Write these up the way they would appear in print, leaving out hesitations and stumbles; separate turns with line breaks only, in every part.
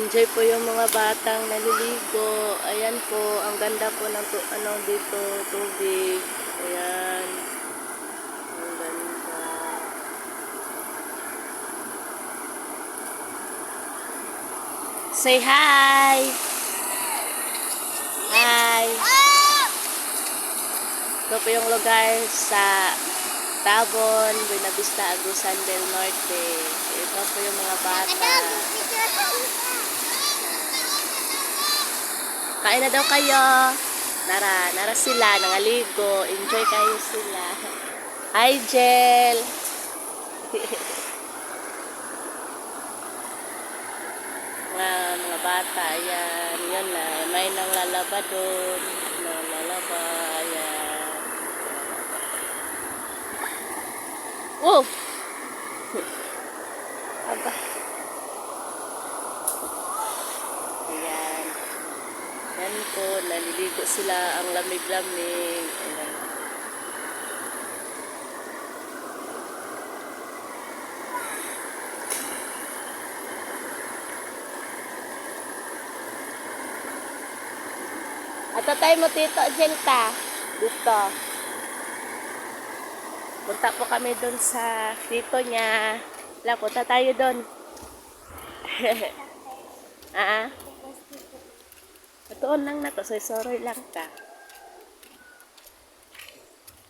Enjoy po yung mga batang naliligo. Ayan po, ang ganda po ng dito, tubig. Ayan. Ang ganda. Say hi! Hi! Ito po yung lugar sa Tabon, Buena Vista, Agusan del Norte. Ito po yung mga bata. Kain na daw kayo. Nara sila, nangaligo. Enjoy kayo sila. Hi, Jel. mga bata, ayan. Yun na. May nang lalaba doon. Nang lalaba, ayan. Oh! Aba. Ayan. Yan po, naliligo sila. Ang lamig-lamig. Ayan. At tatay mo tito, Jelta. Dito. Punta po kami dun sa tito niya. Wala, punta tayo dun. Itoon lang na to. Sorry lang ka.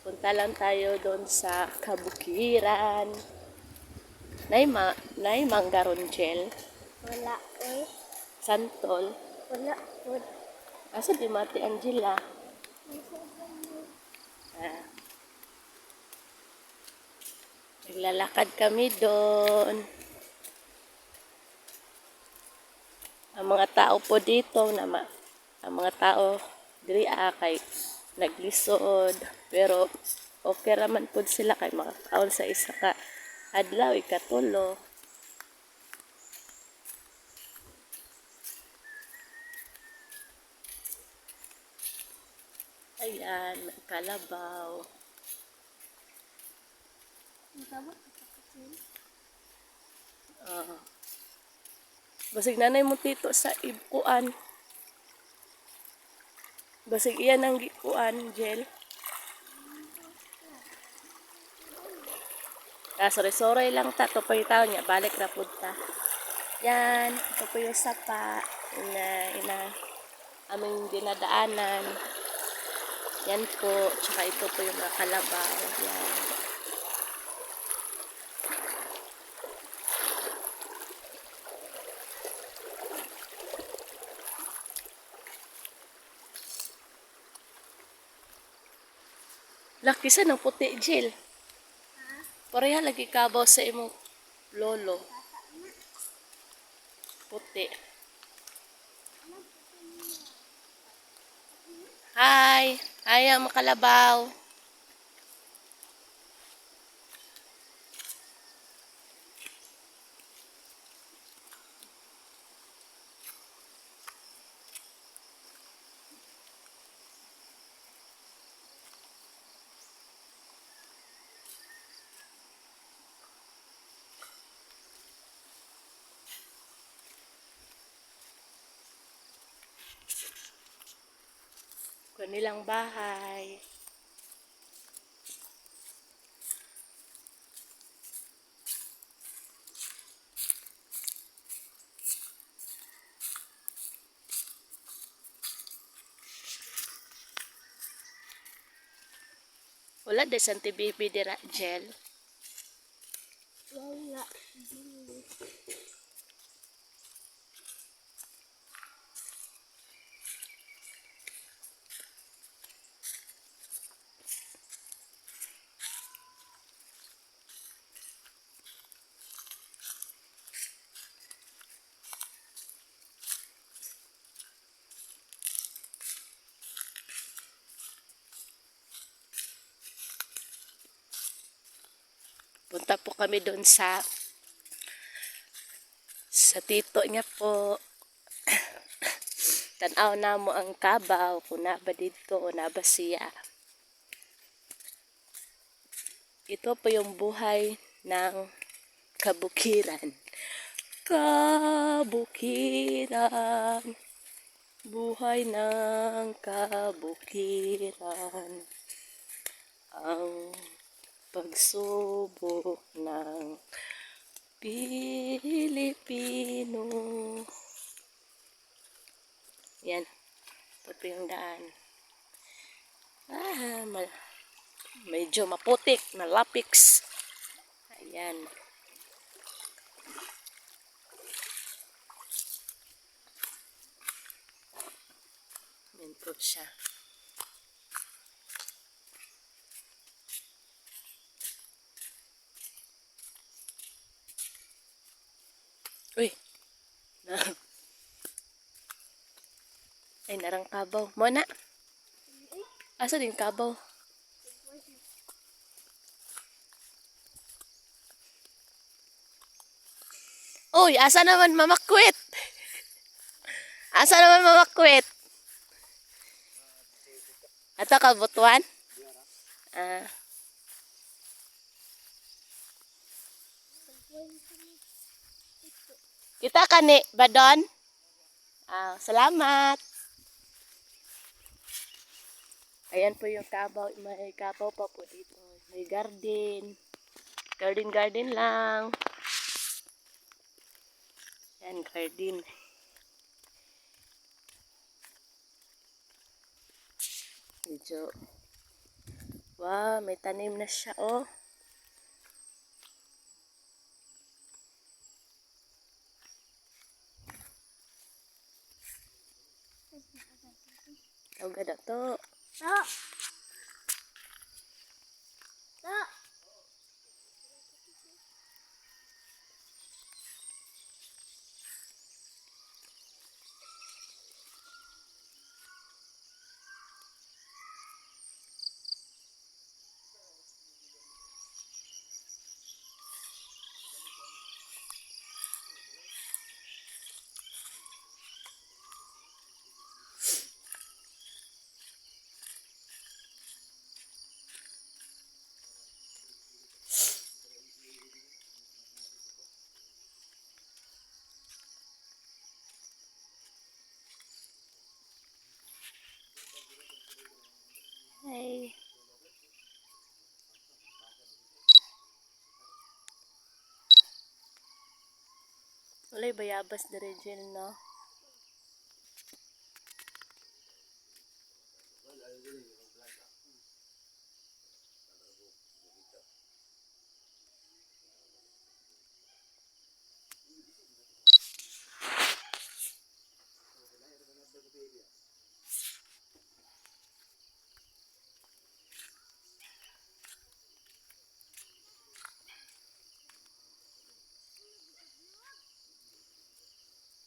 Punta lang tayo dun sa kabukiran. Nay manggaron gel.
Wala eh.
Santol.
Wala po.
Asa di mati Angela? Naglalakad kami doon. Ang mga tao po dito, ang mga tao diri kay naglisod. Pero okay raman po sila kay makakaon sa isa ka adlaw, ikatulo. Ayan, kalabaw. Basig nanay mo tito sa ibuan. Basig iyan ang gikuan, Jel. Sorry lang ta. Ito po yung tao niya. Balik na po ta. Yan. Ito po yung sapa na aming dinadaanan. Yan po. Tsaka ito po yung mga kalabaw. Yan. Laki sa ng puti, Jill. Pareha lagi kabaw sa imong lolo. Puti. Hi! Hi, ang makalabaw. Kanilang bahay. Wala de santi bibi dira, Jel.
Wala.
Punta po kami doon sa tito niya po. Tanaw na mo ang kabaw kung naba dito o naba siya. Ito po yung buhay ng kabukiran. kabukiran, buhay ng kabukiran, ang pagsubok ng Pilipino. Yan, ito po yung daan. Medyo maputik na lapiks. Ayan. Yan po siya. Uy! Ay, narang kabaw. Mona! Asa din kabaw? Uy, asa naman mamakwit? Asa naman mamakwit? Ato ka butuan? Ah. Kita ka ni Badon? Ah, salamat. Ayan po yung kabaw. May kabaw pa po dito. May garden. Garden lang. Yan, garden. Medyo. Wow, may tanim na siya, oh. Ang ganda to.
To. To.
Hey. Walay bayabas dire dyan, no?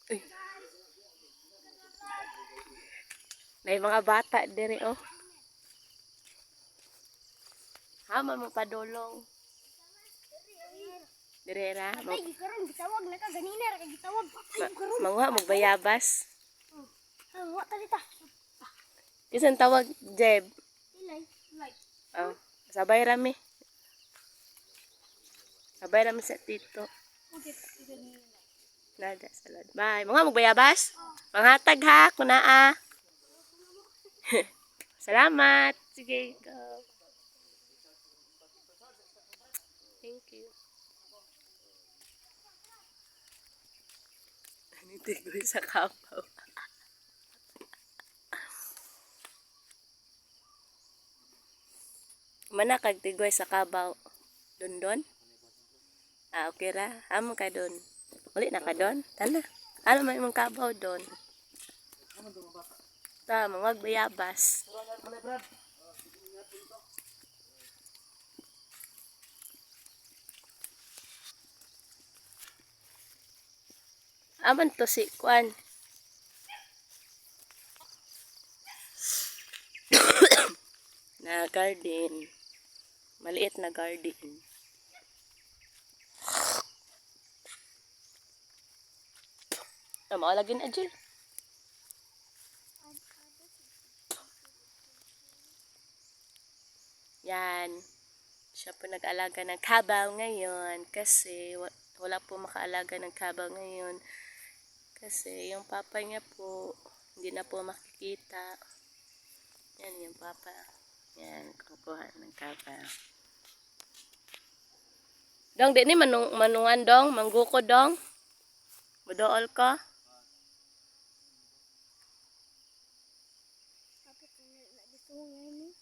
Uy. May mga bata dire, oh. Hama mo padulong. Dire ra.
Ay, karon gitawag na ka ganina ra kay gitawag. Ay, karon.
Mangwa mo bayabas.
Wa ta dita.
Kisan tawag, Jeb?
Ilay.
Oh, sabay rami. Sabay rami sa tito.
Okay.
Nada, salad. Bye. Mga magbayabas? Panghatag ha, kunaa. Salamat. Sige, go. Thank you. Anitigoy sa kapaw. Mana kag tigoy sa kabaw? Dondon? Ah, okay ra. Amo ka don. Uli na ka don? Tana. Ano may mong kabaw don? Ta, mga bayabas. Aman to si Kwan. Na garden. Maliit na garden. Lagi na dyan. Yan. Siya po nag-alaga ng kabaw ngayon kasi wala po makaalaga ng kaba ngayon. Kasi yung papa niya po, hindi na po makikita. Yan yung papa. Yan, kukuha ng kaba. Dong, di ni manungan dong, mangguko dong. Mudool ka.
Kapit na dito ngayon.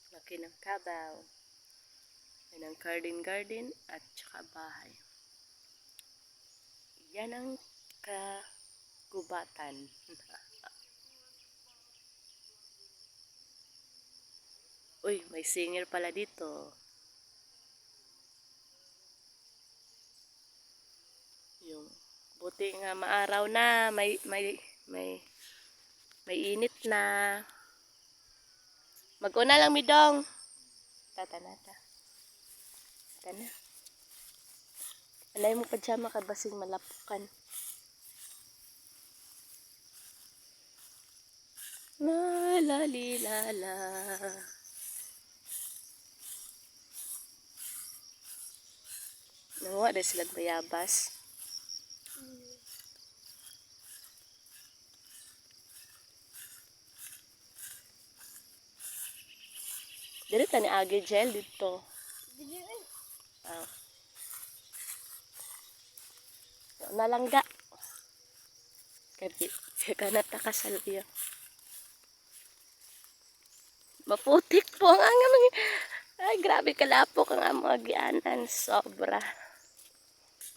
Laki ng kabaw. Yan ang garden at saka bahay. Yan ang kagubatan. Uy, may singer pala dito. Yung buti nga maaraw na, may init na. Mag-una lang midong. Tatanata. Tana. Alay mo pajama ka basing malapukan. La la li la la. Nanguha dahil silang bayabas. Dito ni Agi Gel dito. Ah. Nalangga. Kaya kanata kasalbiyo. Maputik po ang mga. Ay, grabe kalapok ang mga gianan. Sobra.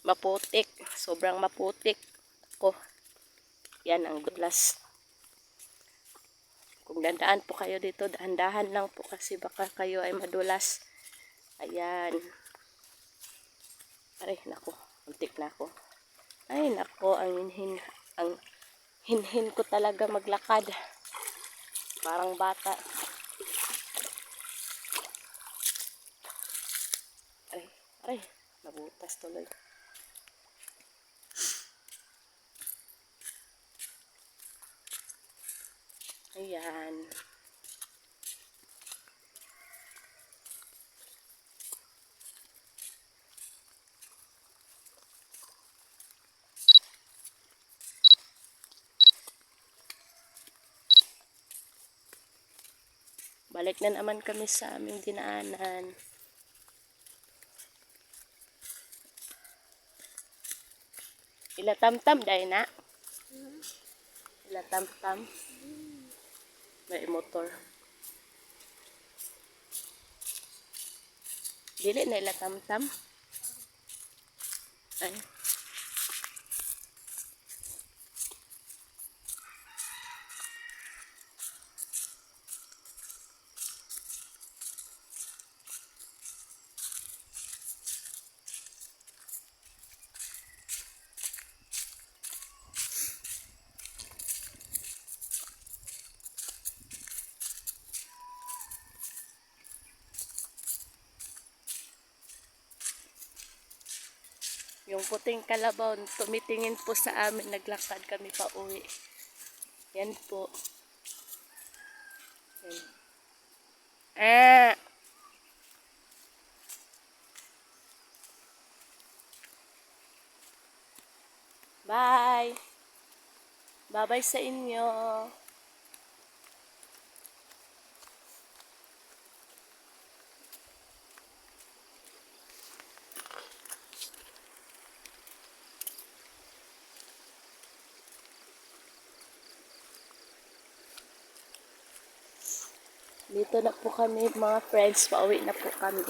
Maputik. Sobrang maputik. Ako. Yan ang dulas. Kung dandaan po kayo dito, dahan-dahan lang po kasi baka kayo ay madulas. Ayan. Aray, nako. Muntik na ako. Ay, nako. Ang hinhin ko talaga maglakad. Parang bata. Aray, nabutas tuloy. Ayan. Balik na naman kami sa aming dinaanan. Ila tam-tam dahil na. Ila tam-tam. May motor. Dili na ila tam-tam. Ay. Yung puting kalabaw, tumitingin po sa amin, naglakad kami pa uwi. Yan po. Yan. Ah! Bye! Bye-bye sa inyo. Dito na po kami mga friends, pauwi na po kami.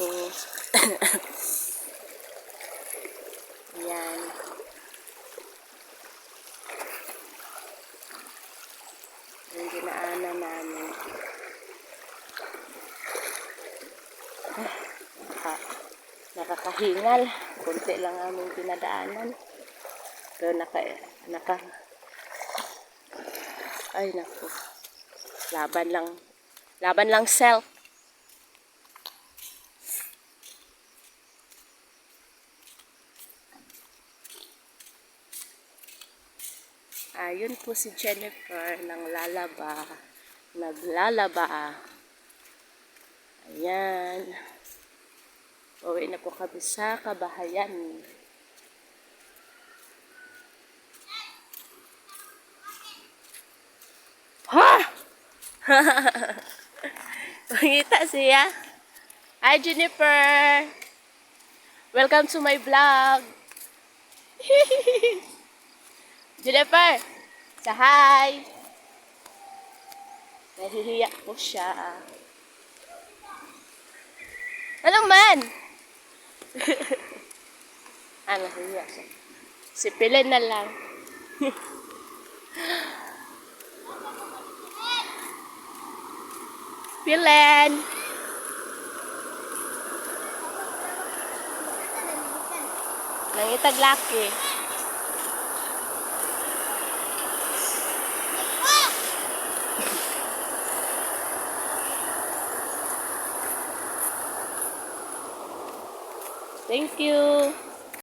Yan. Yung dinaanan namin. Nakakahingal. Kunti lang aming dinadaanan. Pero ay naku. Laban lang self. Yun po si Jennifer ng lalaba. Naglalaba. Ayan. Uwi na po kami sa kabahayan. Ha! Pangita siya. Hi, Jennifer! Welcome to my vlog. Jennifer! Sa hi! Nahihiya po siya. Anong man? Nahihiya siya. Sipilin na lang. Pilen! Nangitag laki. Thank you.